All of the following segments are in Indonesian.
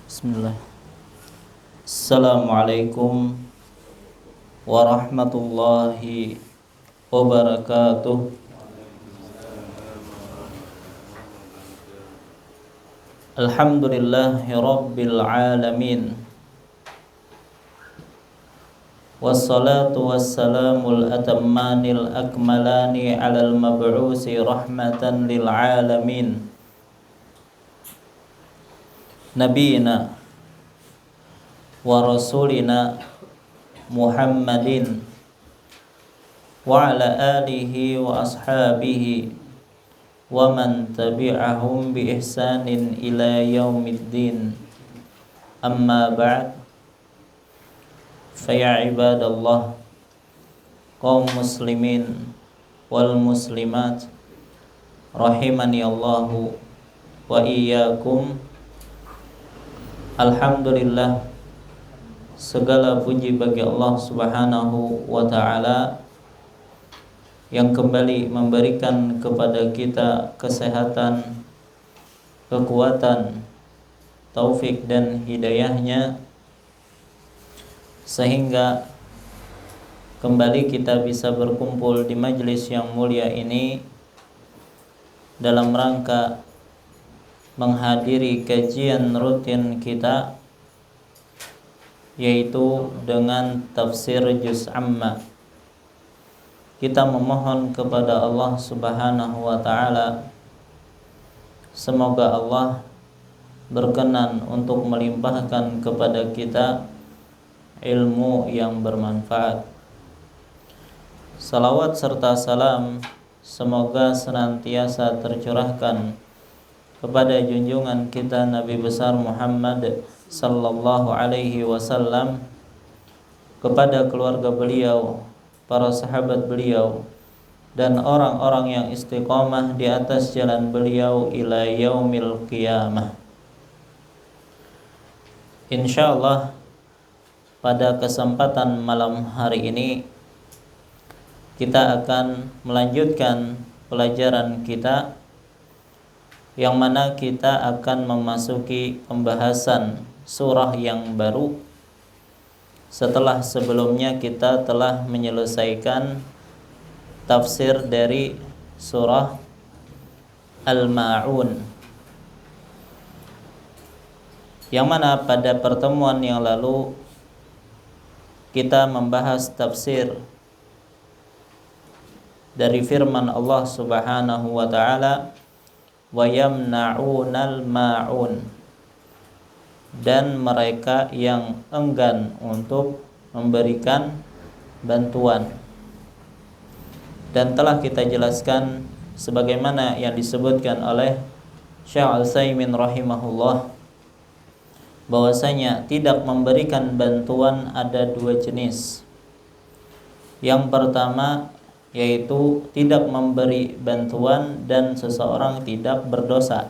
Bismillah. Assalamualaikum warahmatullahi wabarakatuh. Alhamdulillahi rabbil alamin. Wassalatu wassalamul atammanil akmalani alal mab'usi rahmatan lil alamin. Nabiyina wa rasulina Muhammadin wa ala alihi wa ashabihi wa man tabi'ahum bi ihsanin ila yaumiddin. Amma ba'd. Fa ya ibadallah, kaum muslimin wal muslimat rahimani Allahu wa iyyakum. Alhamdulillah, segala puji bagi Allah Subhanahu wa ta'ala yang kembali memberikan kepada kita kesehatan, kekuatan, taufik dan hidayahnya, sehingga kembali kita bisa berkumpul di majelis yang mulia ini dalam rangka menghadiri kajian rutin kita, yaitu dengan tafsir juz amma. Kita memohon kepada Allah Subhanahu wa ta'ala, semoga Allah berkenan untuk melimpahkan kepada kita ilmu yang bermanfaat. Salawat serta salam semoga senantiasa tercurahkan kepada junjungan kita Nabi besar Muhammad sallallahu alaihi wasallam, kepada keluarga beliau, para sahabat beliau, dan orang-orang yang istiqamah di atas jalan beliau ila yaumil qiyamah. Insyaallah pada kesempatan malam hari ini kita akan melanjutkan pelajaran kita, yang mana kita akan memasuki pembahasan surah yang baru setelah sebelumnya kita telah menyelesaikan tafsir dari surah Al-Ma'un, yang mana pada pertemuan yang lalu kita membahas tafsir dari firman Allah Subhanahu wa ta'ala, wa yamna'unal ma'un, dan mereka yang enggan untuk memberikan bantuan. Dan telah kita jelaskan sebagaimana yang disebutkan oleh Syekh Al-Utsaimin rahimahullah, bahwasanya tidak memberikan bantuan ada dua jenis. Yang pertama yaitu tidak memberi bantuan dan seseorang tidak berdosa.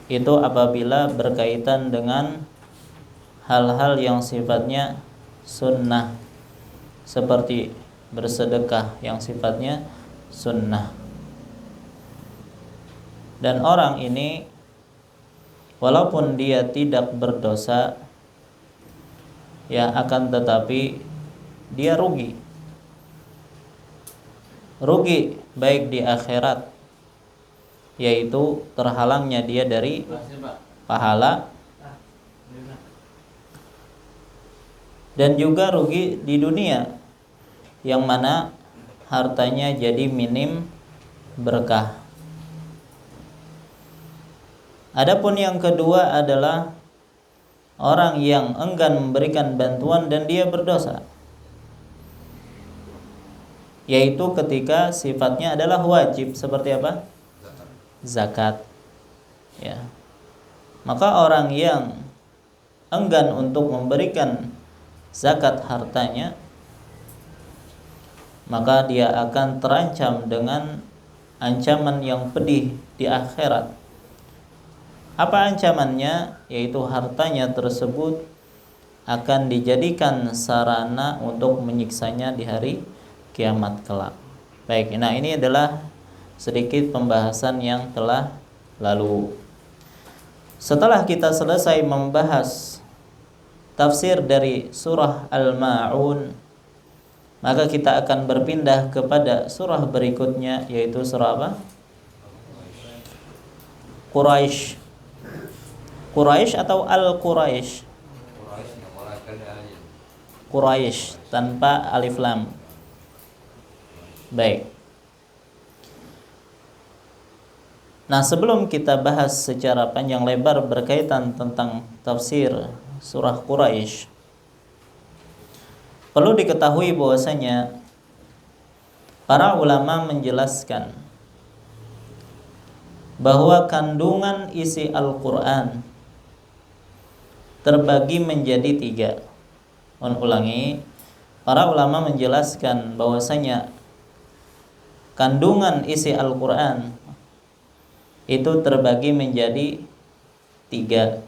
Itu apabila berkaitan dengan hal-hal yang sifatnya sunnah, seperti bersedekah yang sifatnya sunnah. Dan orang ini walaupun dia tidak berdosa, ya akan tetapi dia rugi baik di akhirat, yaitu terhalangnya dia dari pahala, dan juga rugi di dunia, yang mana hartanya jadi minim berkah. Adapun yang kedua adalah orang yang enggan memberikan bantuan dan dia berdosa, yaitu ketika sifatnya adalah wajib, seperti apa? Zakat. Ya. Maka orang yang enggan untuk memberikan zakat hartanya, maka dia akan terancam dengan ancaman yang pedih di akhirat. Apa ancamannya? Yaitu hartanya tersebut akan dijadikan sarana untuk menyiksanya di hari kiamat kelak. Baik, nah ini adalah sedikit pembahasan yang telah lalu. Setelah kita selesai membahas tafsir dari surah Al-Ma'un, maka kita akan berpindah kepada surah berikutnya, yaitu surah apa? Quraisy. Quraisy atau Al-Quraisy? Quraisy tanpa alif lam. Baik. Nah, sebelum kita bahas secara panjang lebar berkaitan tentang tafsir surah Quraisy, perlu diketahui bahwasanya para ulama menjelaskan bahwa kandungan isi Al-Quran terbagi menjadi 3. Ulangi, para ulama menjelaskan bahwasanya kandungan isi Al-Quran itu terbagi menjadi 3.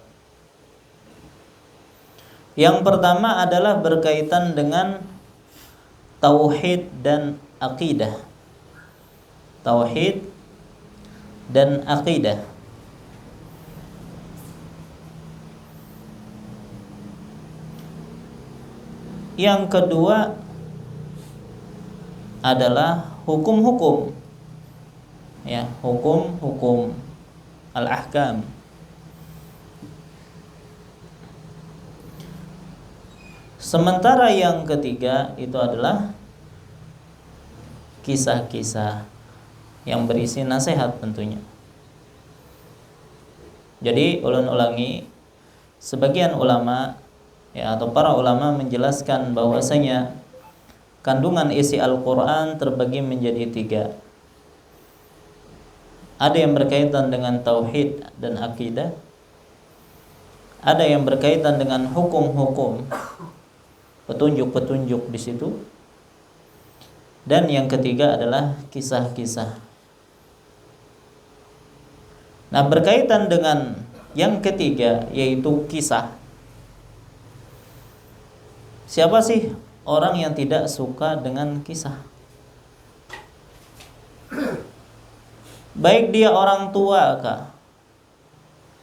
Yang pertama adalah berkaitan dengan tauhid dan akidah. Tauhid dan akidah. Yang kedua adalah hukum-hukum. Ya, hukum-hukum al-ahkam. Sementara yang ketiga itu adalah kisah-kisah yang berisi nasihat tentunya. Jadi ulangi, sebagian ulama atau para ulama menjelaskan bahwasanya kandungan isi Al-Quran terbagi menjadi 3. Ada yang berkaitan dengan tauhid dan akidah, ada yang berkaitan dengan hukum-hukum, petunjuk-petunjuk di situ, dan yang ketiga adalah kisah-kisah. Nah, berkaitan dengan yang ketiga, yaitu kisah. Siapa sih orang yang tidak suka dengan kisah? Baik dia orang tua kah,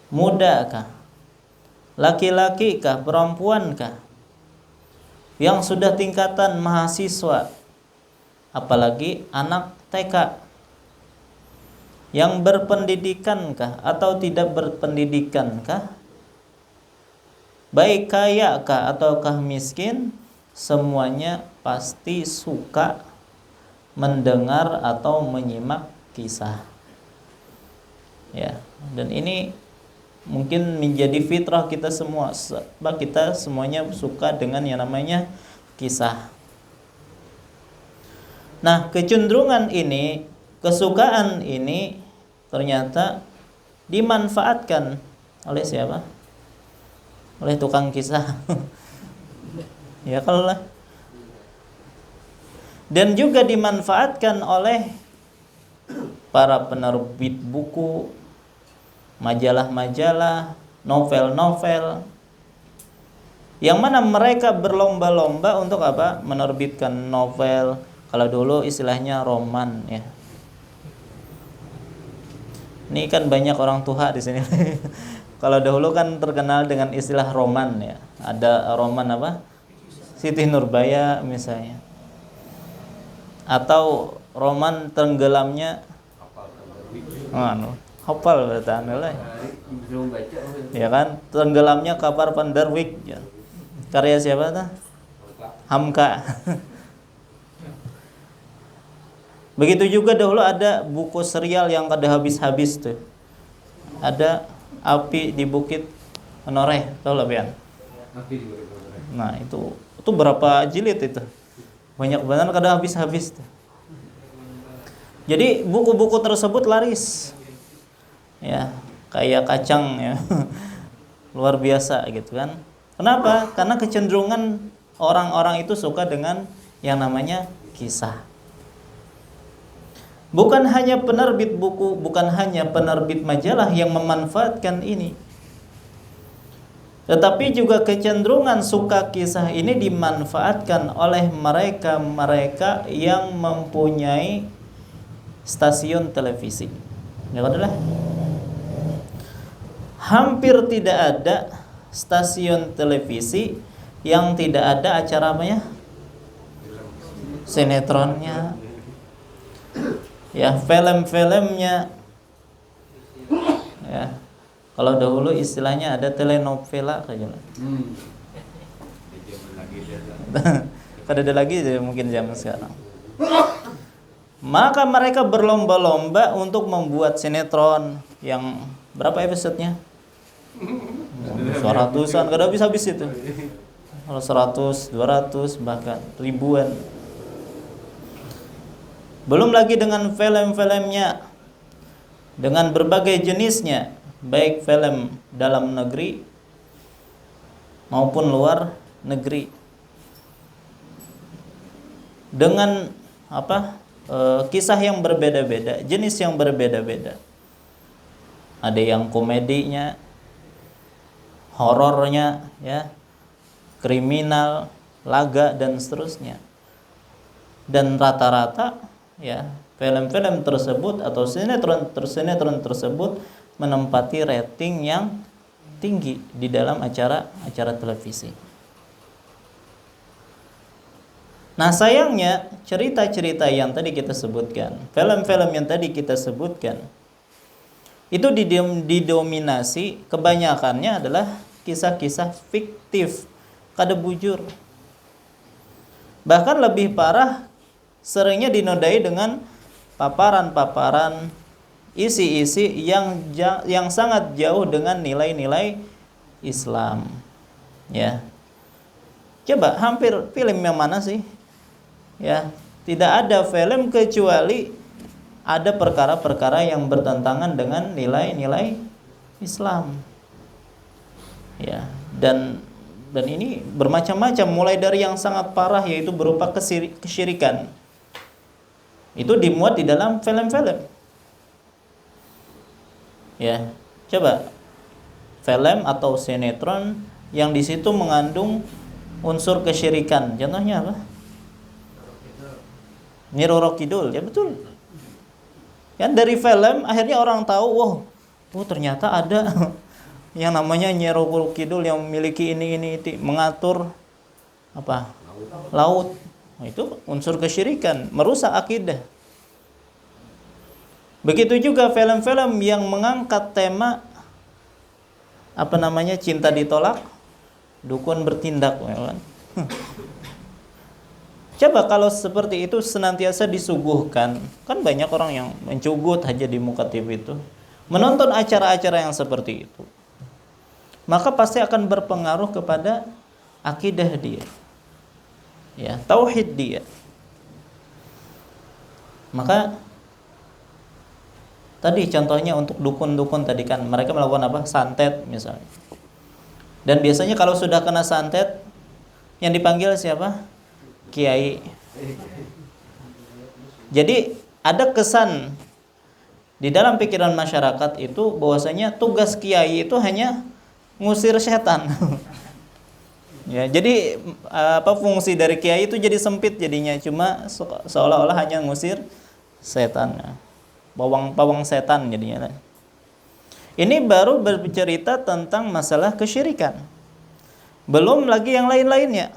muda kah, laki-laki kah, perempuan kah, yang sudah tingkatan mahasiswa, apalagi anak TK, yang berpendidikan kah atau tidak berpendidikan kah, baik kaya kah ataukah miskin, semuanya pasti suka mendengar atau menyimak kisah. Ya, dan ini mungkin menjadi fitrah kita semua, sebab kita semuanya suka dengan yang namanya kisah. Nah, kecenderungan ini, kesukaan ini ternyata dimanfaatkan oleh siapa? Oleh tukang kisah. Ya kalau lah. Dan juga dimanfaatkan oleh para penerbit buku, majalah-majalah, novel-novel, yang mana mereka berlomba-lomba untuk apa? Menerbitkan novel. Kalau dulu istilahnya roman, ya. Ini kan banyak orang tua di sini. Kalau dahulu kan terkenal dengan istilah roman, ya. Ada roman apa? Siti Nurbaya misalnya. Atau roman tenggelamnya hafal berarti lah. Ya kan, tenggelamnya kapal Van der Wijk. Ya. Karya siapa tuh? Hamka. Begitu juga dahulu ada buku serial yang kada habis-habis tuh. Ada Api di Bukit Menoreh, tahu lah Bian? Nah, itu berapa jilid itu? Banyak banget kada habis-habis tuh. Jadi buku-buku tersebut laris. Ya, kayak kacang ya. Luar biasa gitu kan. Kenapa? Karena kecenderungan orang-orang itu suka dengan yang namanya kisah. Bukan hanya penerbit buku, bukan hanya penerbit majalah yang memanfaatkan ini, tetapi juga kecenderungan suka kisah ini dimanfaatkan oleh mereka-mereka yang mempunyai stasiun televisi. Ya adalah hampir tidak ada stasiun televisi yang tidak ada acara apa ya? Sinetronnya. Ya, film-filmnya. Ya. Kalau dahulu istilahnya ada telenovela kayaknya. Pada ada lagi mungkin zaman sekarang. Maka mereka berlomba-lomba untuk membuat sinetron yang berapa episodenya? 100-an, gak ada habis-habis itu. Kalau 100, 200, bahkan ribuan. Belum lagi dengan film-filmnya, dengan berbagai jenisnya, baik film dalam negeri maupun luar negeri, dengan kisah yang berbeda-beda, jenis yang berbeda-beda. Ada yang komedinya, horornya, ya, kriminal, laga dan seterusnya. Dan rata-rata ya film-film tersebut atau sinetron tersebut menempati rating yang tinggi di dalam acara televisi. Nah, sayangnya cerita-cerita yang tadi kita sebutkan, film-film yang tadi kita sebutkan, itu didominasi, kebanyakannya adalah kisah-kisah fiktif, kada bujur. Bahkan lebih parah, seringnya dinodai dengan paparan-paparan isi-isi yang sangat jauh dengan nilai-nilai Islam. Ya. Coba hampir film yang mana sih? Ya, tidak ada film kecuali ada perkara-perkara yang bertentangan dengan nilai-nilai Islam. Ya, dan ini bermacam-macam, mulai dari yang sangat parah yaitu berupa kesyirikan. Itu dimuat di dalam film-film. Ya, coba film atau sinetron yang di situ mengandung unsur kesyirikan. Contohnya apa? Nyi Roro Kidul, ya betul. Kan dari film akhirnya orang tahu, oh ternyata ada yang namanya Nyi Roro Kidul yang memiliki ini mengatur apa? Laut. Nah, itu unsur kesyirikan, merusak akidah. Begitu juga film-film yang mengangkat tema cinta ditolak, dukun bertindak, kan? Coba kalau seperti itu senantiasa disuguhkan, kan banyak orang yang mencugut aja di muka TV itu, menonton acara-acara yang seperti itu, maka pasti akan berpengaruh kepada akidah dia, ya, tauhid dia. Maka tadi contohnya untuk dukun-dukun tadi kan, mereka melakukan apa? Santet misalnya. Dan biasanya kalau sudah kena santet, yang dipanggil siapa? Kiai. Jadi ada kesan di dalam pikiran masyarakat itu bahwasanya tugas kiai itu hanya ngusir setan. Ya, jadi fungsi dari kiai itu jadi sempit jadinya, cuma seolah-olah hanya ngusir setan. Pawang setan jadinya. Ini baru bercerita tentang masalah kesyirikan. Belum lagi yang lain-lainnya.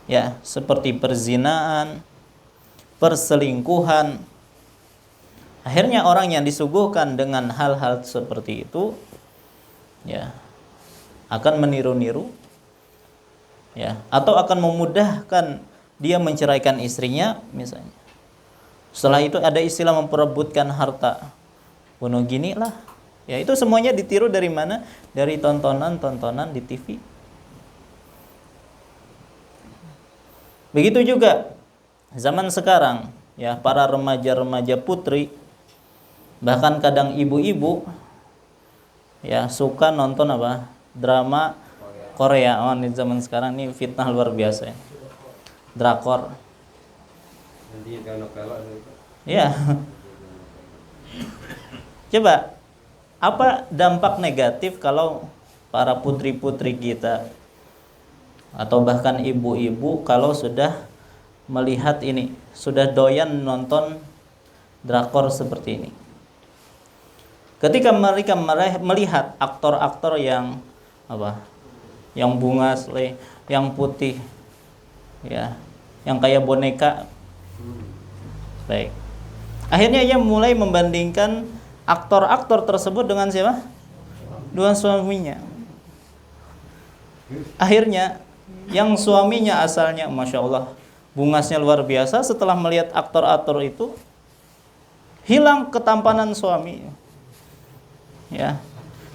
Ya, seperti perzinaan, perselingkuhan. Akhirnya orang yang disuguhkan dengan hal-hal seperti itu, ya, akan meniru-niru, ya, atau akan memudahkan dia menceraikan istrinya misalnya. Setelah itu ada istilah memperebutkan harta. Bunuh gini lah. Ya, itu semuanya ditiru dari mana? Dari tontonan-tontonan di TV. Begitu juga zaman sekarang, ya, para remaja-remaja putri, bahkan kadang ibu-ibu, ya, suka nonton apa? Drama Korea. Oh, di zaman sekarang ini fitnah luar biasa, ya. Drakor. Ya. Coba, apa dampak negatif kalau para putri-putri kita atau bahkan ibu-ibu kalau sudah melihat ini, sudah doyan nonton drakor seperti ini? Ketika mereka melihat aktor-aktor yang apa? Yang bunga, yang putih, ya, yang kayak boneka. Baik. Akhirnya ia mulai membandingkan aktor-aktor tersebut dengan siapa? Dengan suaminya. Akhirnya yang suaminya asalnya Masya Allah bungasnya luar biasa, setelah melihat aktor-aktor itu hilang ketampanan suami. Ya.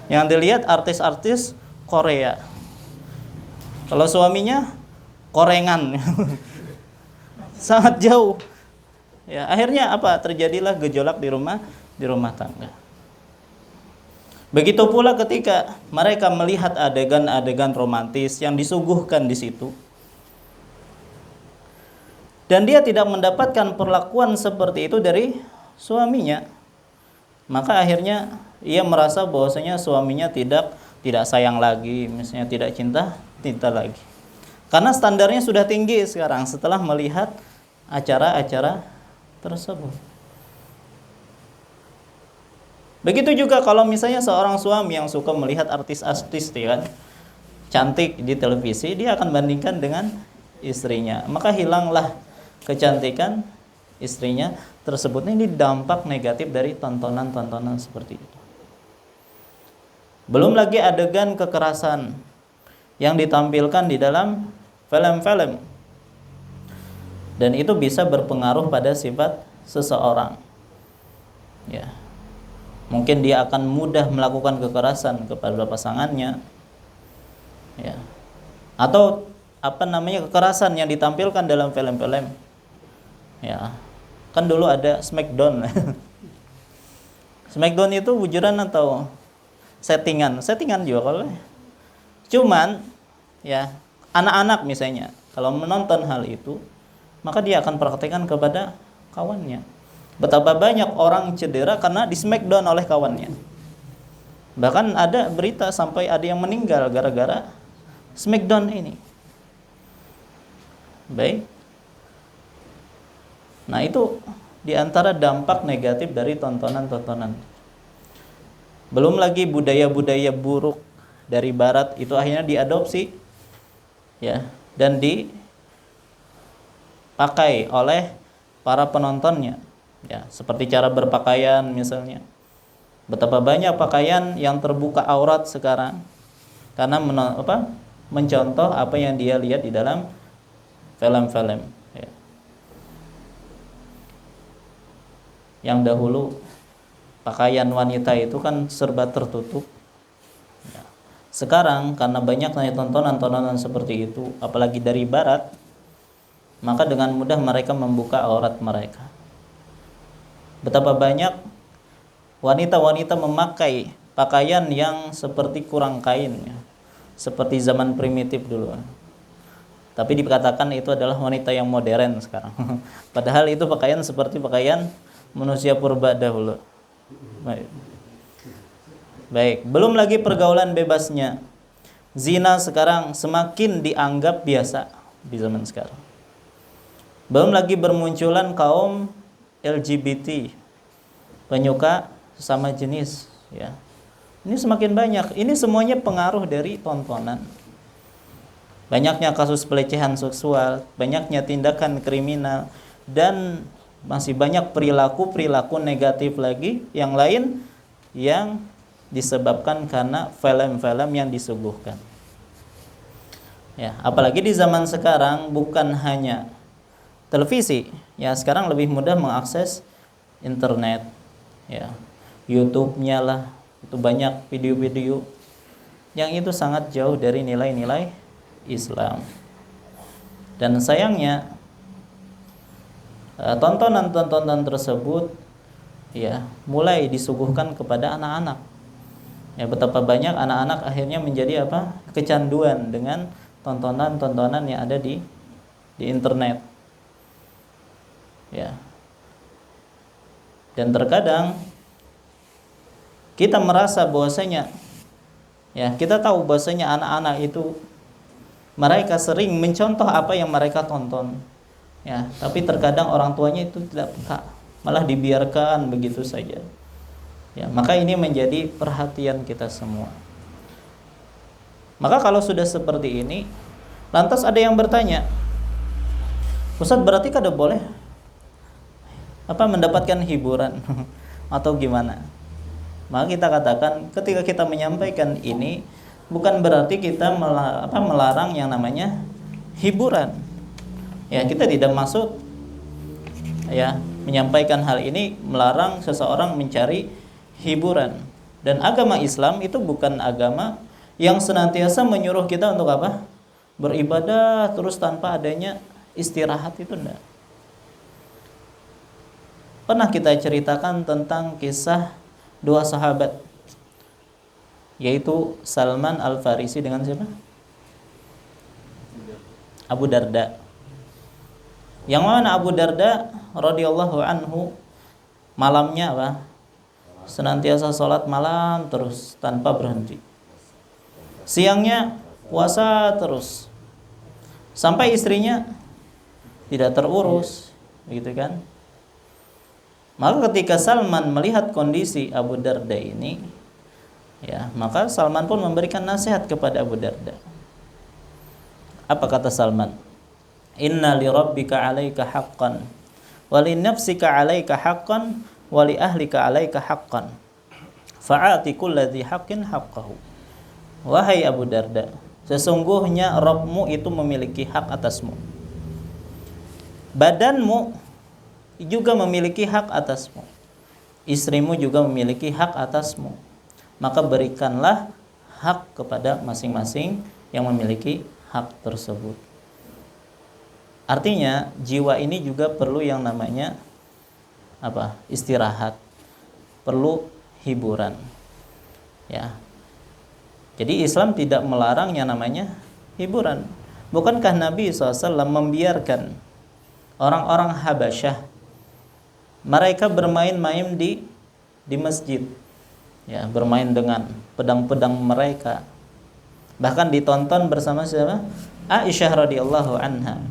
Yang dilihat artis-artis Korea. Kalau suaminya korengan. Sangat jauh. Ya, akhirnya apa? Terjadilah gejolak di rumah tangga. Begitu pula ketika mereka melihat adegan-adegan romantis yang disuguhkan di situ. Dan dia tidak mendapatkan perlakuan seperti itu dari suaminya. Maka akhirnya ia merasa bahwasanya suaminya tidak sayang lagi, misalnya tidak cinta lagi. Karena standarnya sudah tinggi sekarang setelah melihat acara-acara tersebut. Begitu juga kalau misalnya seorang suami yang suka melihat artis-artis ya kan, cantik di televisi, dia akan bandingkan dengan istrinya. Maka hilanglah kecantikan istrinya tersebut. Ini dampak negatif dari tontonan-tontonan seperti itu. Belum lagi adegan kekerasan yang ditampilkan di dalam film-film. Dan itu bisa berpengaruh pada sifat seseorang. Ya. Mungkin dia akan mudah melakukan kekerasan kepada pasangannya. Ya. Atau kekerasan yang ditampilkan dalam film-film. Ya. Kan dulu ada Smackdown. Smackdown itu wujudan atau settingan juga kalau. Cuman ya, anak-anak misalnya kalau menonton hal itu, maka dia akan praktekkan kepada kawannya. Betapa banyak orang cedera karena di smackdown oleh kawannya. Bahkan ada berita sampai ada yang meninggal gara-gara smackdown ini. Baik. Nah, itu diantara dampak negatif dari tontonan-tontonan. Belum lagi budaya-budaya buruk dari barat itu akhirnya diadopsi ya, dan dipakai oleh para penontonnya. Ya, seperti cara berpakaian misalnya. Betapa banyak pakaian yang terbuka aurat sekarang karena mencontoh apa yang dia lihat di dalam film-film ya. Yang dahulu pakaian wanita itu kan serba tertutup. Ya. Sekarang karena banyaknya tontonan-tontonan seperti itu, apalagi dari barat, maka dengan mudah mereka membuka aurat mereka. Betapa banyak wanita-wanita memakai pakaian yang seperti kurang kain ya. Seperti zaman primitif dulu. Tapi dikatakan itu adalah wanita yang modern sekarang. Padahal itu pakaian seperti pakaian manusia purba dahulu. Baik, belum lagi pergaulan bebasnya. Zina sekarang semakin dianggap biasa di zaman sekarang. Belum lagi bermunculan kaum LGBT, penyuka sesama jenis ya. Ini semakin banyak. Ini semuanya pengaruh dari tontonan. Banyaknya kasus pelecehan seksual, banyaknya tindakan kriminal, dan masih banyak perilaku-perilaku negatif lagi yang lain yang disebabkan karena film-film yang disuguhkan. Ya, apalagi di zaman sekarang bukan hanya televisi, ya sekarang lebih mudah mengakses internet, ya YouTube-nya lah, itu banyak video-video yang itu sangat jauh dari nilai-nilai Islam. Dan sayangnya tontonan-tontonan tersebut ya mulai disuguhkan kepada anak-anak. Ya, betapa banyak anak-anak akhirnya menjadi kecanduan dengan tontonan-tontonan yang ada di internet. Ya. Dan terkadang kita merasa bahwasanya ya, kita tahu bahwasanya anak-anak itu mereka sering mencontoh apa yang mereka tonton. Ya, tapi terkadang orang tuanya itu tidak peka, malah dibiarkan begitu saja. Ya, maka ini menjadi perhatian kita semua. Maka kalau sudah seperti ini, lantas ada yang bertanya, Ustadz, berarti kada boleh mendapatkan hiburan atau gimana? Maka kita katakan, ketika kita menyampaikan ini, bukan berarti kita melarang yang namanya hiburan. Ya, kita tidak maksud ya menyampaikan hal ini melarang seseorang mencari hiburan. Dan agama Islam itu bukan agama yang senantiasa menyuruh kita untuk beribadah terus tanpa adanya istirahat, itu enggak. Pernah kita ceritakan tentang kisah dua sahabat, yaitu Salman Al-Farisi dengan siapa? Abu Darda. Yang mana Abu Darda radhiyallahu anhu malamnya senantiasa sholat malam terus tanpa berhenti. Siangnya puasa terus. Sampai istrinya tidak terurus, gitu kan? Maka ketika Salman melihat kondisi Abu Darda ini, ya, maka Salman pun memberikan nasihat kepada Abu Darda. Apa kata Salman? Inna li rabbika 'alaika haqqan wa li nafsika 'alaika haqqan wa li ahlika 'alaika haqqan fa'ati kulladzi haqqin haqqahu. Wahai Abu Darda, sesungguhnya Rabbmu itu memiliki hak atasmu. Badanmu juga memiliki hak atasmu. Istrimu juga memiliki hak atasmu. Maka berikanlah hak kepada masing-masing yang memiliki hak tersebut. Artinya jiwa ini juga perlu yang namanya istirahat, perlu hiburan. Ya. Jadi Islam tidak melarang yang namanya hiburan. Bukankah Nabi SAW membiarkan orang-orang Habasyah mereka bermain-main di masjid, ya, bermain dengan pedang-pedang mereka, bahkan ditonton bersama siapa? Aisyah radhiyallahu anha.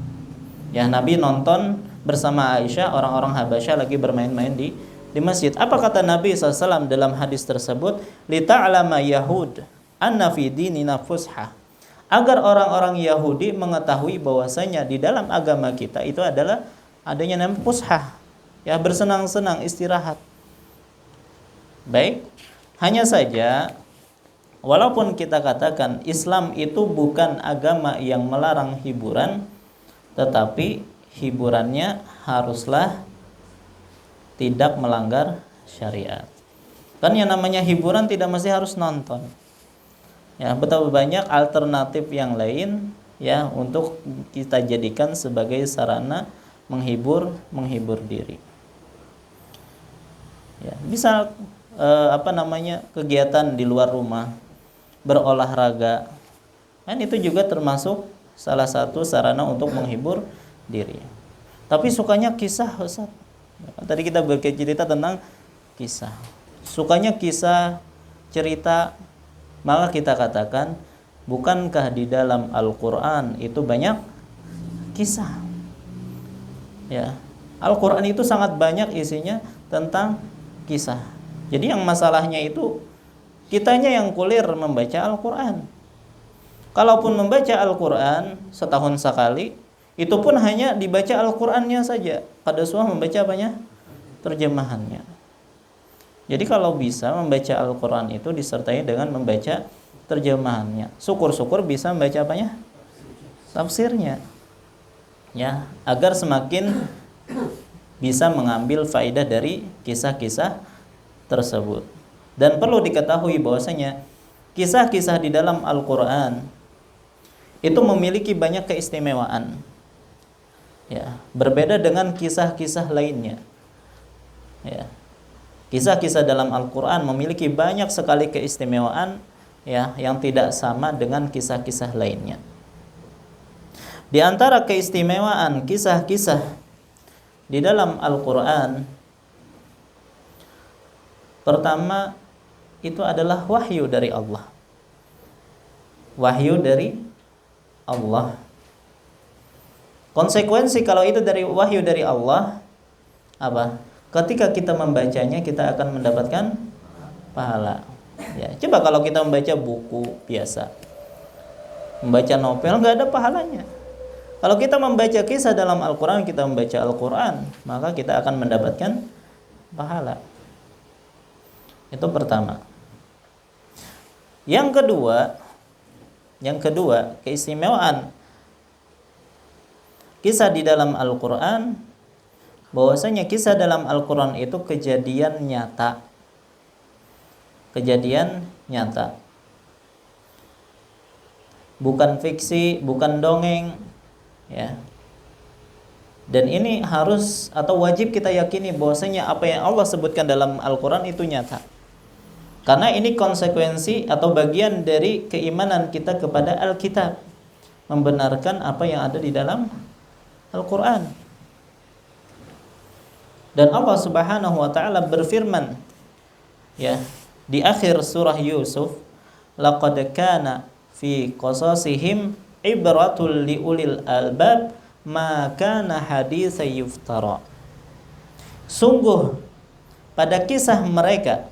Ya, Nabi nonton bersama Aisyah orang-orang Habasyah lagi bermain-main di masjid. Apa kata Nabi SAW dalam hadis tersebut? Lita'lama Yahud anna fi dinina fushah. Agar orang-orang Yahudi mengetahui bahwasanya di dalam agama kita itu adalah adanya namanya fushah. Ya, bersenang-senang, istirahat. Baik, hanya saja walaupun kita katakan Islam itu bukan agama yang melarang hiburan, tetapi hiburannya haruslah tidak melanggar syariat. Kan yang namanya hiburan tidak mesti harus nonton. Ya, betapa banyak alternatif yang lain ya untuk kita jadikan sebagai sarana menghibur diri. Ya, bisa kegiatan di luar rumah, berolahraga, kan itu juga termasuk salah satu sarana untuk menghibur diri. Tapi sukanya kisah, Ustaz. Tadi kita bercerita tentang kisah. Sukanya kisah, cerita, maka kita katakan, bukankah di dalam Al-Qur'an itu banyak kisah? Ya, Al-Qur'an itu sangat banyak isinya tentang kisah. Jadi yang masalahnya itu kitanya yang kulir membaca Al-Qur'an. Kalaupun membaca Al-Qur'an setahun sekali, itu pun hanya dibaca Al-Qur'annya saja. Kada suah membaca terjemahannya. Jadi kalau bisa membaca Al-Qur'an itu disertai dengan membaca terjemahannya. Syukur-syukur bisa membaca tafsirnya. Ya, agar semakin bisa mengambil faedah dari kisah-kisah tersebut. Dan perlu diketahui bahwasanya kisah-kisah di dalam Al-Qur'an itu memiliki banyak keistimewaan. Ya, berbeda dengan kisah-kisah lainnya. Ya. Kisah-kisah dalam Al-Qur'an memiliki banyak sekali keistimewaan ya yang tidak sama dengan kisah-kisah lainnya. Di antara keistimewaan kisah-kisah di dalam Al-Qur'an, pertama itu adalah wahyu dari Allah. Wahyu dari Allah. Konsekuensi kalau itu dari wahyu dari Allah, apa? Ketika kita membacanya kita akan mendapatkan pahala. Ya, coba kalau kita membaca buku biasa, membaca novel, nggak ada pahalanya. Kalau kita membaca kisah dalam Al-Quran, kita membaca Al-Quran, maka kita akan mendapatkan pahala. Itu pertama. Yang kedua, keistimewaan kisah di dalam Al-Quran, bahwasanya kisah dalam Al-Quran itu kejadian nyata. Kejadian nyata. Bukan fiksi, bukan dongeng, ya. Dan ini harus atau wajib kita yakini bahwasanya apa yang Allah sebutkan dalam Al-Quran itu nyata. Karena ini konsekuensi atau bagian dari keimanan kita kepada Alkitab, membenarkan apa yang ada di dalam Al-Quran. Dan Allah Subhanahu wa taala berfirman, ya, di akhir surah Yusuf, laqad kana fi qasasihim ibratul liulil albab ma kana haditsa yuftara. Sungguh pada kisah mereka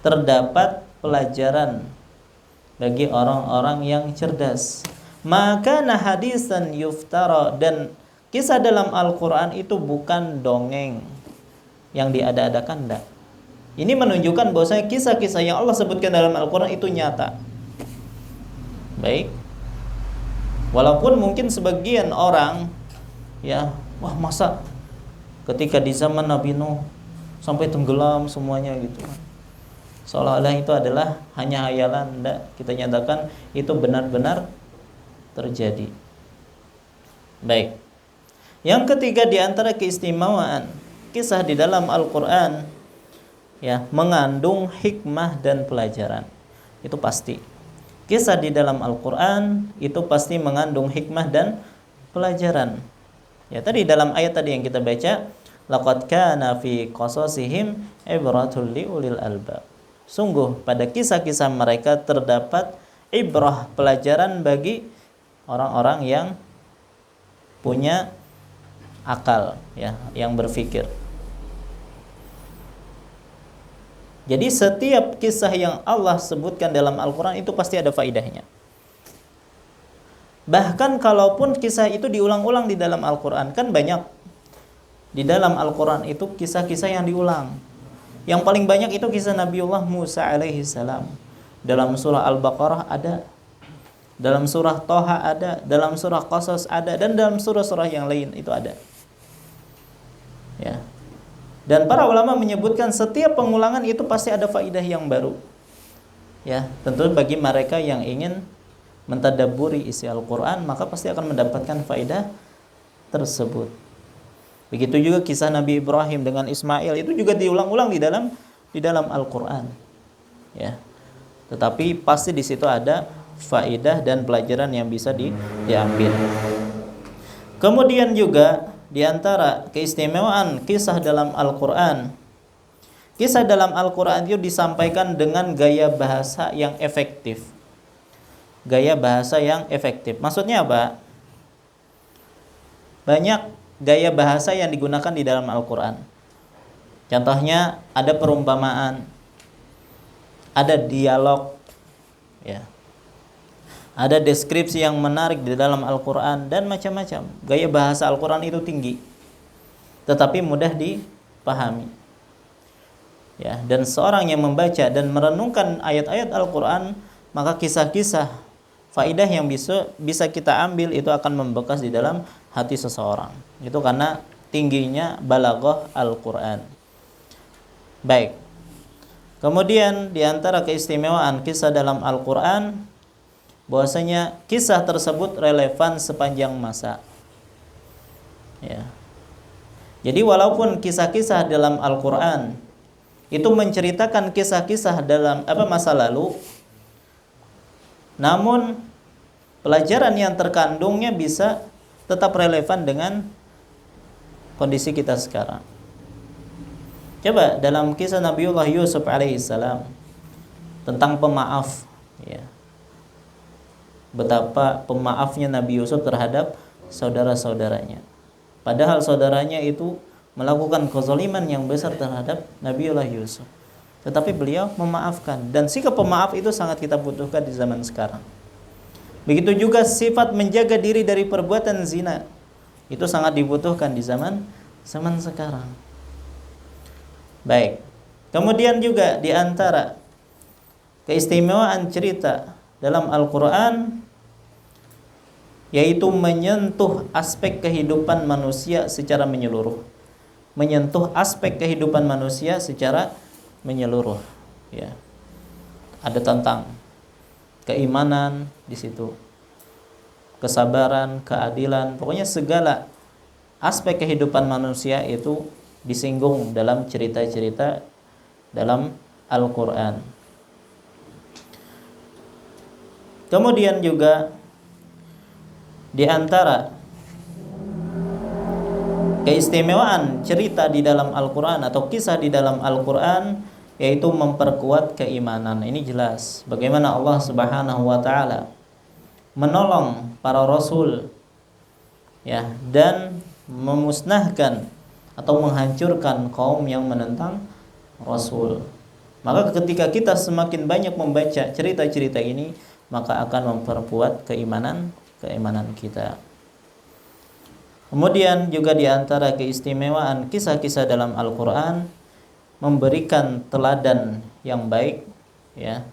terdapat pelajaran bagi orang-orang yang cerdas. Maka hadisan yuftara, dan kisah dalam Al-Quran itu bukan dongeng yang diada-adakan, enggak. Ini menunjukkan bahwasanya kisah-kisah yang Allah sebutkan dalam Al-Quran itu nyata. Baik. Walaupun mungkin sebagian orang, ya, wah masa ketika di zaman Nabi Nuh sampai tenggelam semuanya gitu. Seolah-olah itu adalah hanya hayalan. Enggak, kita nyatakan itu benar-benar terjadi. Baik. Yang ketiga di antara keistimewaan kisah di dalam Al-Quran, ya, mengandung hikmah dan pelajaran. Itu pasti. Kisah di dalam Al-Quran itu pasti mengandung hikmah dan pelajaran. Ya, tadi dalam ayat tadi yang kita baca, laqad kana fi qasasihim ibratul liulil albab. Sungguh pada kisah-kisah mereka terdapat ibrah, pelajaran bagi orang-orang yang punya akal, ya, yang berpikir. Jadi setiap kisah yang Allah sebutkan dalam Al-Quran itu pasti ada faidahnya. Bahkan kalaupun kisah itu diulang-ulang di dalam Al-Quran, kan banyak di dalam Al-Quran itu kisah-kisah yang diulang. Yang paling banyak itu kisah Nabiullah Musa alaihi salam. Dalam surah Al-Baqarah ada, dalam surah Thaha ada, dalam surah Qasas ada, dan dalam surah-surah yang lain itu ada. Ya. Dan para ulama menyebutkan setiap pengulangan itu pasti ada faidah yang baru. Ya, tentu bagi mereka yang ingin mentadabburi isi Al-Qur'an, maka pasti akan mendapatkan faidah tersebut. Begitu juga kisah Nabi Ibrahim dengan Ismail, itu juga diulang-ulang di dalam Al-Qur'an. Ya. Tetapi pasti di situ ada faidah dan pelajaran yang bisa diambil. Kemudian juga di antara keistimewaan kisah dalam Al-Qur'an, kisah dalam Al-Qur'an itu disampaikan dengan gaya bahasa yang efektif. Gaya bahasa yang efektif. Maksudnya apa? Banyak gaya bahasa yang digunakan di dalam Al-Qur'an. Contohnya ada perumpamaan, ada dialog, ya. Ada deskripsi yang menarik di dalam Al-Quran dan macam-macam. Gaya bahasa Al-Quran itu tinggi, tetapi mudah dipahami. Ya, dan seorang yang membaca dan merenungkan ayat-ayat Al-Quran, maka kisah-kisah faidah yang bisa kita ambil itu akan membekas di dalam hati seseorang. Itu karena tingginya balaghah Al-Quran. Baik. Kemudian di antara keistimewaan kisah dalam Al-Quran, bahwasanya kisah tersebut relevan sepanjang masa. Ya. Jadi walaupun kisah-kisah dalam Al-Quran itu menceritakan kisah-kisah dalam masa lalu, namun pelajaran yang terkandungnya bisa tetap relevan dengan kondisi kita sekarang. Coba dalam kisah Nabiullah Yusuf alaihissalam tentang pemaaf, ya. Betapa pemaafnya Nabi Yusuf terhadap saudara-saudaranya. Padahal saudaranya itu melakukan kezaliman yang besar terhadap Nabiullah Yusuf. tetapi beliau memaafkan. Dan sikap pemaaf itu sangat kita butuhkan di zaman sekarang. Begitu juga sifat menjaga diri dari perbuatan zina, itu sangat dibutuhkan di zaman sekarang. Baik. Kemudian juga di antara keistimewaan cerita dalam Al-Quran, yaitu menyentuh aspek kehidupan manusia secara menyeluruh. Menyentuh aspek kehidupan manusia secara menyeluruh. Ya. Ada tentang keimanan di situ, kesabaran, keadilan, pokoknya segala aspek kehidupan manusia itu disinggung dalam cerita-cerita dalam Al-Quran. Kemudian juga di antara keistimewaan cerita di dalam Al-Quran atau kisah di dalam Al-Quran, yaitu memperkuat keimanan. Ini jelas bagaimana Allah Subhanahu wa taala menolong para rasul, ya, dan memusnahkan atau menghancurkan kaum yang menentang rasul. Maka ketika kita semakin banyak membaca cerita-cerita ini, maka akan memperkuat keimanan kita. Kemudian juga di antara keistimewaan kisah-kisah dalam Al-Quran, memberikan teladan yang baik, ya,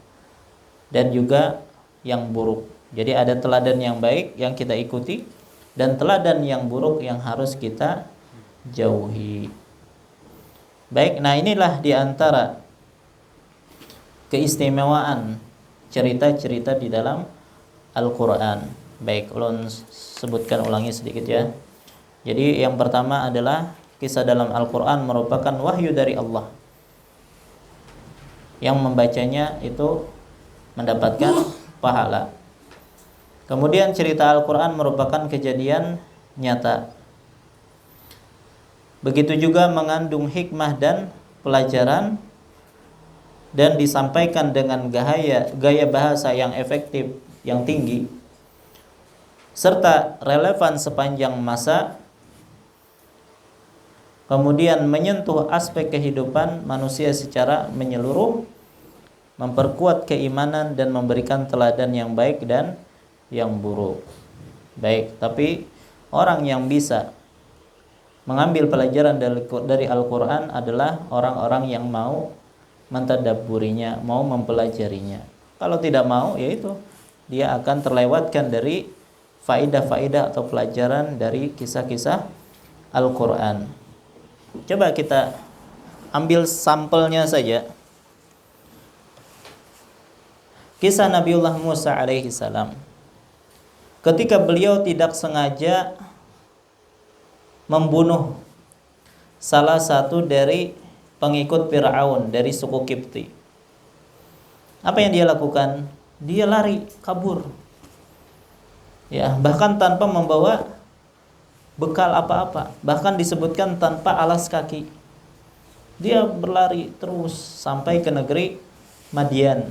dan juga yang buruk. Jadi ada teladan yang baik yang kita ikuti, dan teladan yang buruk yang harus kita jauhi. Baik, nah inilah di antara keistimewaan cerita-cerita di dalam Al-Quran. Baik, ulun sebutkan ulangi sedikit ya. Jadi yang pertama adalah kisah dalam Al-Quran merupakan wahyu dari Allah. Yang membacanya itu mendapatkan pahala. Kemudian cerita Al-Quran merupakan kejadian nyata. Begitu juga mengandung hikmah dan pelajaran, dan disampaikan dengan gaya bahasa yang efektif, yang tinggi, serta relevan sepanjang masa. Kemudian menyentuh aspek kehidupan manusia secara menyeluruh, memperkuat keimanan dan memberikan teladan yang baik dan yang buruk. Baik, tapi orang yang bisa mengambil pelajaran dari Al-Quran adalah orang-orang yang mau mentadabburinya, mau mempelajarinya. Kalau tidak mau, yaitu dia akan terlewatkan dari faidah-faidah atau pelajaran dari kisah-kisah Al-Quran. Coba kita ambil sampelnya saja. Kisah Nabiullah Musa alaihi salam. Ketika beliau tidak sengaja membunuh salah satu dari pengikut Fir'aun dari suku Kipti. Apa yang dia lakukan? Dia lari, kabur. Ya, bahkan tanpa membawa bekal apa-apa, bahkan disebutkan tanpa alas kaki. Dia berlari terus sampai ke negeri Madian.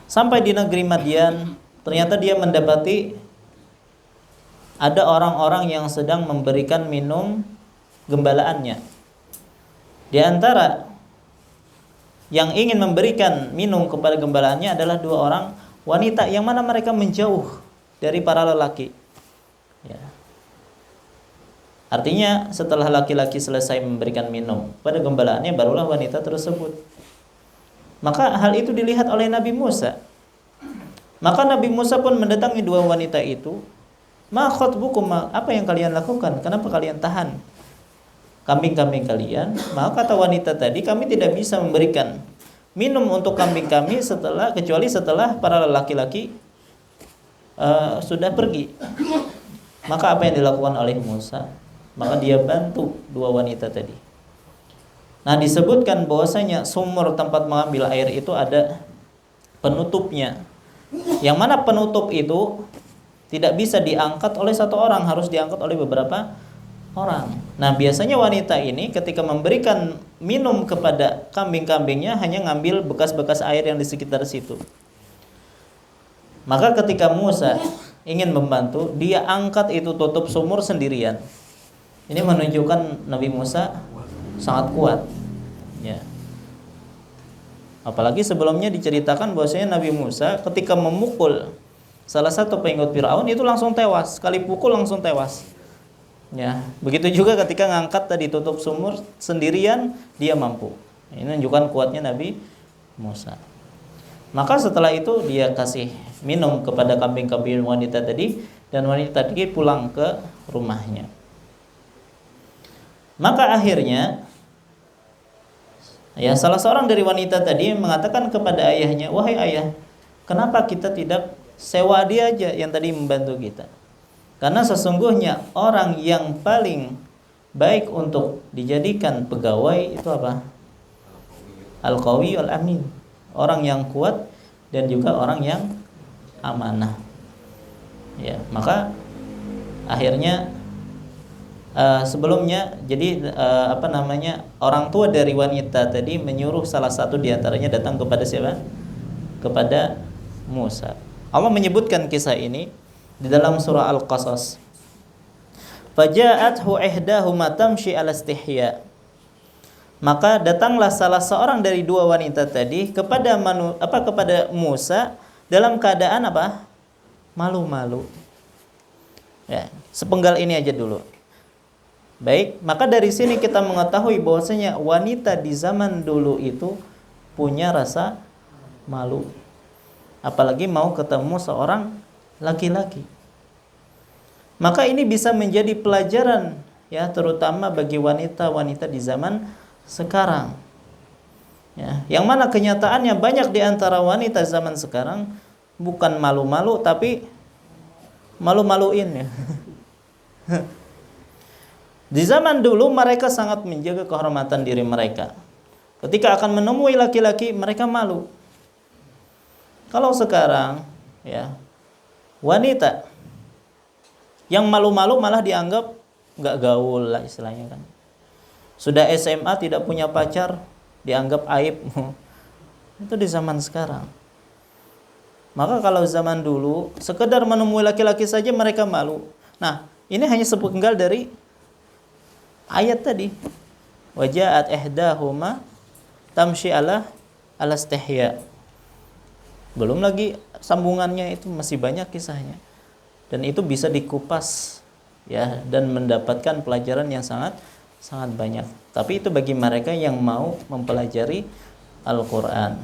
Sampai di negeri Madian, ternyata dia mendapati ada orang-orang yang sedang memberikan minum gembalaannya. Di antara yang ingin memberikan minum kepada gembalaannya adalah dua orang wanita yang mana mereka menjauh dari para lelaki. Ya. Artinya setelah laki-laki selesai memberikan minum pada gembalaannya, barulah wanita tersebut. Maka hal itu dilihat oleh Nabi Musa. Maka Nabi Musa pun mendatangi dua wanita itu. Ma khatbukum, apa yang kalian lakukan? Kenapa kalian tahan kambing-kambing kalian? Maka kata wanita tadi, kami tidak bisa memberikan minum untuk kambing kami kecuali setelah para laki-laki sudah pergi. Maka apa yang dilakukan oleh Musa? Maka dia bantu dua wanita tadi. Nah, disebutkan bahwasanya sumur tempat mengambil air itu ada penutupnya. Yang mana penutup itu tidak bisa diangkat oleh satu orang, harus diangkat oleh beberapa orang. Nah, biasanya wanita ini ketika memberikan minum kepada kambing-kambingnya hanya ngambil bekas-bekas air yang di sekitar situ. Maka ketika Musa ingin membantu, dia angkat itu tutup sumur sendirian. Ini menunjukkan Nabi Musa sangat kuat. Ya. Apalagi sebelumnya diceritakan bahwasanya Nabi Musa ketika memukul salah satu pengikut Firaun itu langsung tewas, sekali pukul langsung tewas. Ya, begitu juga ketika ngangkat tadi tutup sumur sendirian dia mampu. Ini menunjukkan kuatnya Nabi Musa. Maka setelah itu dia kasih minum kepada kambing-kambing wanita tadi dan wanita tadi pulang ke rumahnya. Maka akhirnya ya salah seorang dari wanita tadi mengatakan kepada ayahnya, "Wahai ayah, kenapa kita tidak sewa dia aja yang tadi membantu kita? Karena sesungguhnya orang yang paling baik untuk dijadikan pegawai itu apa? Al-qawi al-amin." Orang yang kuat dan juga orang yang amanah. Ya, maka akhirnya sebelumnya jadi orang tua dari wanita tadi menyuruh salah satu di antaranya datang kepada siapa? Kepada Musa. Allah menyebutkan kisah ini di dalam surah Al-Qasas. Faja'athu ihdahuma tamshi 'ala istihya. Maka datanglah salah seorang dari dua wanita tadi kepada Musa dalam keadaan apa? Malu-malu. Ya, sepenggal ini aja dulu. Baik, maka dari sini kita mengetahui bahwasanya wanita di zaman dulu itu punya rasa malu. Apalagi mau ketemu seorang laki-laki. Maka ini bisa menjadi pelajaran ya, terutama bagi wanita-wanita di zaman sekarang. Ya, yang mana kenyataannya banyak di antara wanita zaman sekarang bukan malu-malu tapi malu-maluin ya. Di zaman dulu mereka sangat menjaga kehormatan diri mereka. Ketika akan menemui laki-laki mereka malu. Kalau sekarang ya, wanita yang malu-malu malah dianggap nggak gaul lah istilahnya kan. Sudah SMA tidak punya pacar dianggap aib. Itu di zaman sekarang. Maka kalau zaman dulu sekedar menemui laki-laki saja mereka malu. Nah, ini hanya sepenggal dari ayat tadi. Waja'at ihdahuma tamshi 'ala istihya. Belum lagi sambungannya itu masih banyak kisahnya. Dan itu bisa dikupas ya dan mendapatkan pelajaran yang sangat banyak. Tapi itu bagi mereka yang mau mempelajari Al-Qur'an.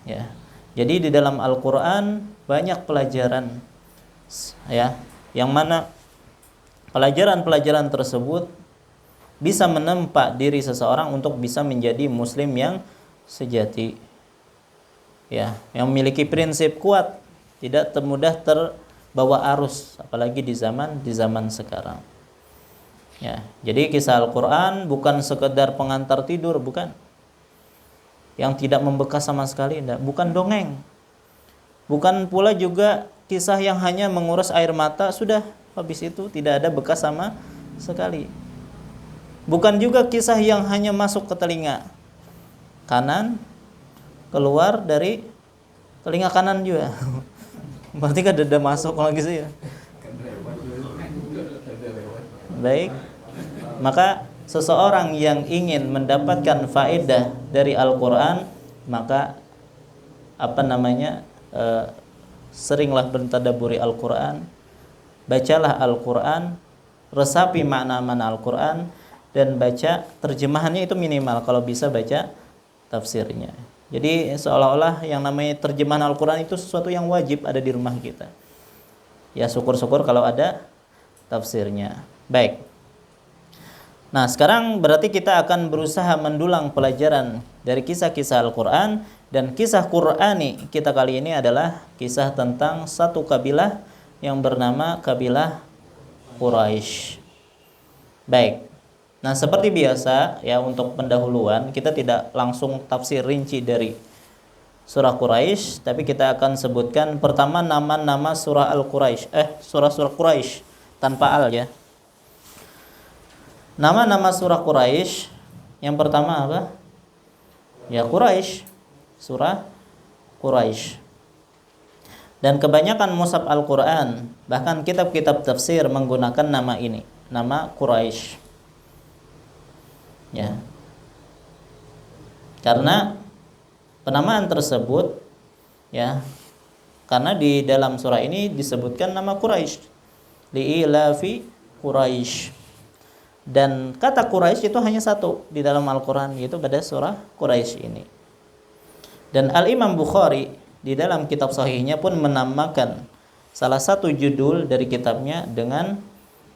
Ya. Jadi di dalam Al-Qur'an banyak pelajaran ya, yang mana pelajaran-pelajaran tersebut bisa menempa diri seseorang untuk bisa menjadi muslim yang sejati. Ya, yang memiliki prinsip kuat, tidak mudah terbawa arus apalagi di zaman sekarang. Ya, jadi kisah Al-Qur'an bukan sekedar pengantar tidur, bukan. Yang tidak membekas sama sekali, enggak. Bukan dongeng. Bukan pula juga kisah yang hanya menguras air mata, sudah habis itu tidak ada bekas sama sekali. Bukan juga kisah yang hanya masuk ke telinga kanan, keluar dari telinga kanan juga. Berarti kan ada masuk lagi sih ya. Baik. Maka seseorang yang ingin mendapatkan faedah dari Al-Qur'an, maka seringlah bertadabburi Al-Qur'an, bacalah Al-Qur'an, resapi makna-makna Al-Qur'an, dan baca terjemahannya itu minimal, kalau bisa baca tafsirnya. Jadi seolah-olah yang namanya terjemahan Al-Qur'an itu sesuatu yang wajib ada di rumah kita. Ya syukur-syukur kalau ada tafsirnya. Baik. Nah, sekarang berarti kita akan berusaha mendulang pelajaran dari kisah-kisah Al-Qur'an, dan kisah Qur'ani kita kali ini adalah kisah tentang satu kabilah yang bernama kabilah Quraisy. Baik. Nah, seperti biasa ya, untuk pendahuluan kita tidak langsung tafsir rinci dari surah Quraisy, tapi kita akan sebutkan pertama nama-nama surah surah Quraisy tanpa al ya. Nama-nama surah Quraisy, yang pertama apa? Ya Quraisy, surah Quraisy. Dan kebanyakan mushaf Al-Qur'an, bahkan kitab-kitab tafsir menggunakan nama ini, nama Quraisy. Ya. Karena penamaan tersebut ya, karena di dalam surah ini disebutkan nama Quraisy, li'ilafi Quraisy. Dan kata Quraisy itu hanya satu di dalam Al-Qur'an, yaitu pada surah Quraisy ini. Dan Al-Imam Bukhari di dalam kitab sahihnya pun menamakan salah satu judul dari kitabnya dengan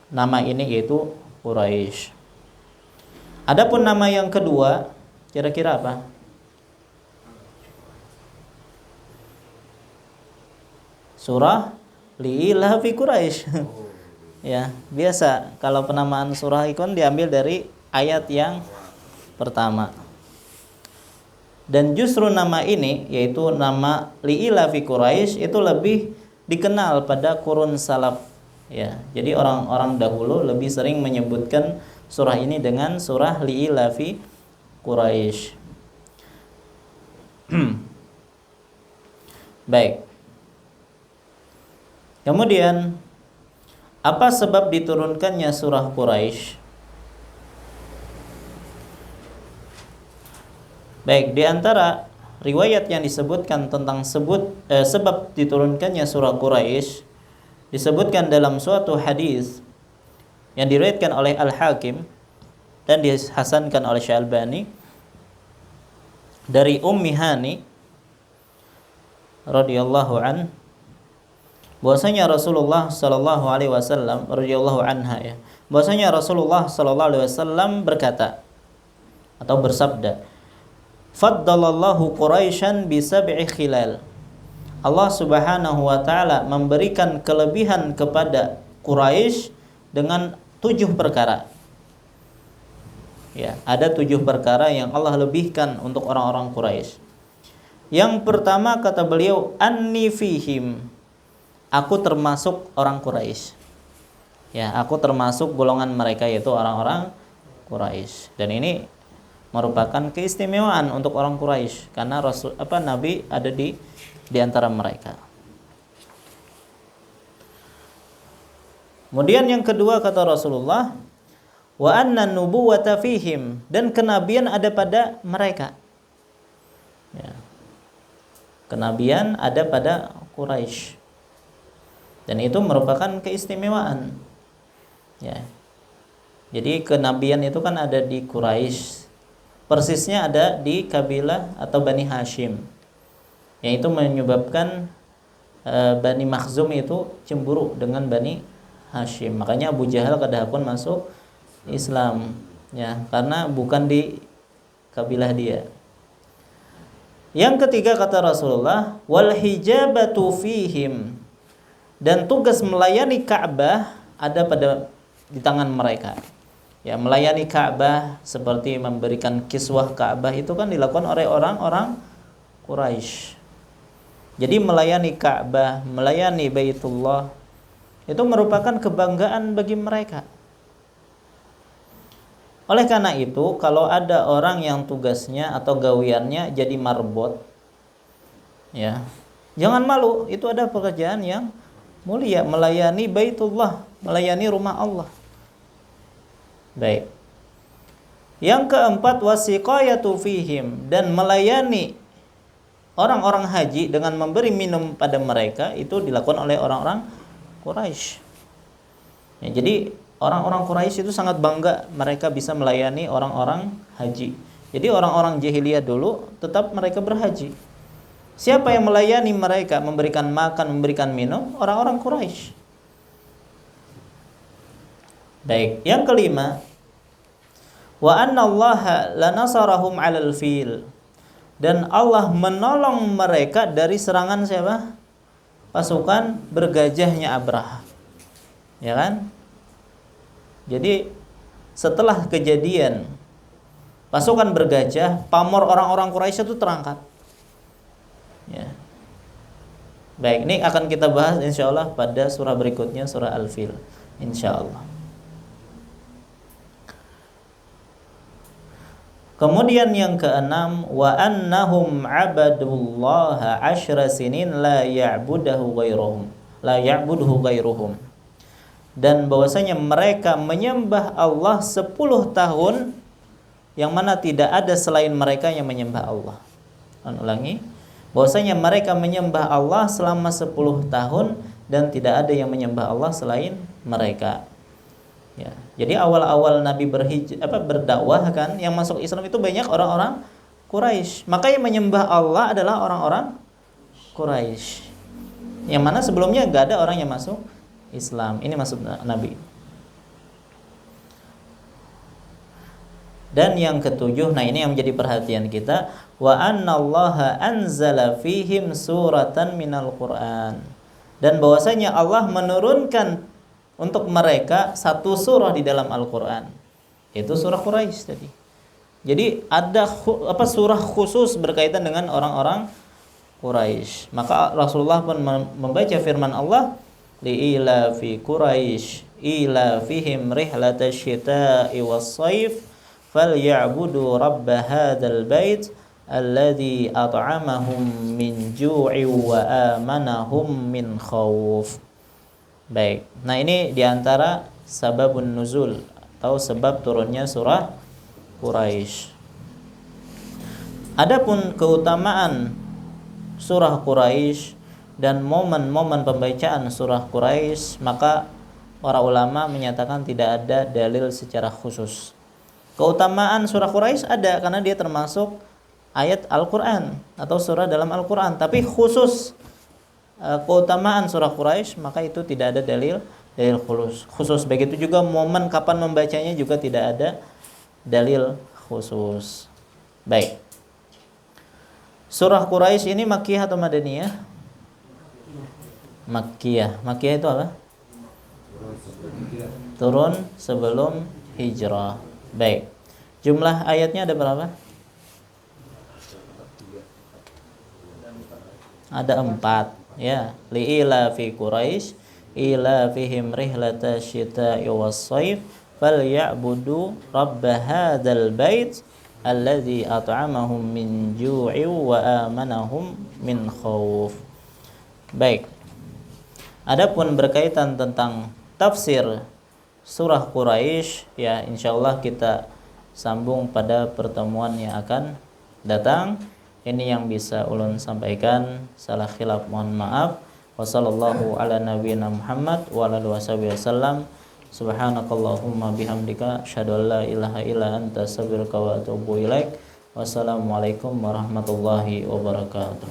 nama ini, yaitu Quraisy. Adapun nama yang kedua kira-kira apa? Surah li'ilafi Quraisy. Ya, biasa kalau penamaan surah itu diambil dari ayat yang pertama. Dan justru nama ini, yaitu nama li'ilafi Quraisy, itu lebih dikenal pada qurun salaf ya. Jadi orang-orang dahulu lebih sering menyebutkan surah ini dengan surah li'ilafi Quraisy. Baik. Kemudian apa sebab diturunkannya surah Quraisy? Baik, di antara riwayat yang disebutkan tentang sebab diturunkannya surah Quraisy disebutkan dalam suatu hadis yang diriwayatkan oleh Al-Hakim dan dihasankan oleh Syalbani dari Ummi Hani radhiyallahu an, bahwasanya Rasulullah sallallahu alaihi wasallam radhiyallahu anha ya, bahwasanya Rasulullah sallallahu alaihi wasallam berkata atau bersabda, "Faddalallahu Quraisyan bi sab'i khilal." Allah Subhanahu wa taala memberikan kelebihan kepada Quraisy dengan 7 perkara. Ya, ada 7 perkara yang Allah lebihkan untuk orang-orang Quraisy. Yang pertama kata beliau, "Anni fihim." Aku termasuk orang Quraisy. Ya, aku termasuk golongan mereka, yaitu orang-orang Quraisy. Dan ini merupakan keistimewaan untuk orang Quraisy karena Nabi ada di antara mereka. Kemudian yang kedua kata Rasulullah, wa anna nubuwata fihim, dan kenabian ada pada mereka. Ya. Kenabian ada pada Quraisy. Dan itu merupakan keistimewaan. Ya. Jadi kenabian itu kan ada di Quraisy. Persisnya ada di kabilah atau Bani Hashim. Yang itu menyebabkan Bani Makhzum itu cemburu dengan Bani Hashim. Makanya Abu Jahal kadahapun masuk Islam, ya, karena bukan di kabilah dia. Yang ketiga kata Rasulullah, wal hijabatu fihim, dan tugas melayani Ka'bah ada di tangan mereka. Ya, melayani Ka'bah seperti memberikan kiswah Ka'bah itu kan dilakukan oleh orang-orang Quraisy. Jadi melayani Ka'bah, melayani Baitullah itu merupakan kebanggaan bagi mereka. Oleh karena itu, kalau ada orang yang tugasnya atau gawiannya jadi marbot, ya, jangan malu, itu ada pekerjaan yang mulia, melayani Baitullah, melayani rumah Allah. Baik. Yang keempat, wasiqayatu fihim, dan melayani orang-orang haji dengan memberi minum pada mereka, itu dilakukan oleh orang-orang Quraisy. Ya, jadi orang-orang Quraisy itu sangat bangga mereka bisa melayani orang-orang haji. Jadi orang-orang jahiliyah dulu tetap mereka berhaji. Siapa yang melayani mereka, memberikan makan, memberikan minum? Orang-orang Quraisy. Baik, yang kelima, wa anna Allaha lanasarahum 'alal fil, dan Allah menolong mereka dari serangan siapa? Pasukan bergajahnya Abraha. Ya kan? Jadi setelah kejadian pasukan bergajah, pamor orang-orang Quraisy itu terangkat. Ya. Baik, ini akan kita bahas insyaallah pada surah berikutnya, surah Al-Fil, insyaallah. Kemudian yang keenam, wa annahum 'abadullaha 10 sinin la ya'buduhu ghairuhum. Dan bahwasanya mereka menyembah Allah 10 tahun yang mana tidak ada selain mereka yang menyembah Allah. ulangi, bahwasanya mereka menyembah Allah selama 10 tahun dan tidak ada yang menyembah Allah selain mereka. Ya, jadi awal-awal Nabi berdakwah kan, yang masuk Islam itu banyak orang-orang Quraisy. Maka yang menyembah Allah adalah orang-orang Quraisy. Yang mana sebelumnya nggak ada orang yang masuk Islam. Ini maksud Nabi. Dan yang ketujuh, nah ini yang menjadi perhatian kita, wa annallaha anzala fihim suratan minal Qur'an. Dan bahwasanya Allah menurunkan untuk mereka satu surah di dalam Al-Qur'an. Itu surah Quraisy tadi. Jadi ada surah khusus berkaitan dengan orang-orang Quraisy. Maka Rasulullah pun membaca firman Allah, li'ila fi Quraisy ila fihim rihlatash syita'i was-shaif falyabudu rabb hadzal bait alladzi at'amahum min ju'i wa amanahum min khauf. Baik. Nah, ini diantara sababun nuzul atau sebab turunnya surah Quraisy. Adapun keutamaan surah Quraisy dan momen-momen pembacaan surah Quraisy, maka para ulama menyatakan tidak ada dalil secara khusus. Keutamaan surah Quraisy ada karena dia termasuk ayat Al-Qur'an atau surah dalam Al-Qur'an, tapi khusus keutamaan surah Quraisy maka itu tidak ada dalil khusus. Begitu juga momen kapan membacanya juga tidak ada dalil khusus. Baik. Surah Quraisy ini Makkiyah atau Madaniyah? Makkiyah. Makkiyah itu apa? Turun sebelum hijrah. Baik. Jumlah ayatnya ada berapa? Ada 4. Ya, li'ila fi Quraisy ila fihim rihlatash syita'i was-shaif falyabudu rabb hadzal bait alladzi at'amahum min ju'i wa amanahum min khauf. Baik. Adapun berkaitan tentang tafsir surah Quraisy, ya insyaallah kita sambung pada pertemuan yang akan datang. Ini yang bisa ulun sampaikan, salah khilaf mohon maaf. Wassallallahu ala nabiyyina Muhammad wa ala alihi wasallam. Subhanakallahumma bihamdika asyhadu an la ilaha illa anta astaghfiruka wa atubu ilaik. Wassalamualaikum warahmatullahi wabarakatuh.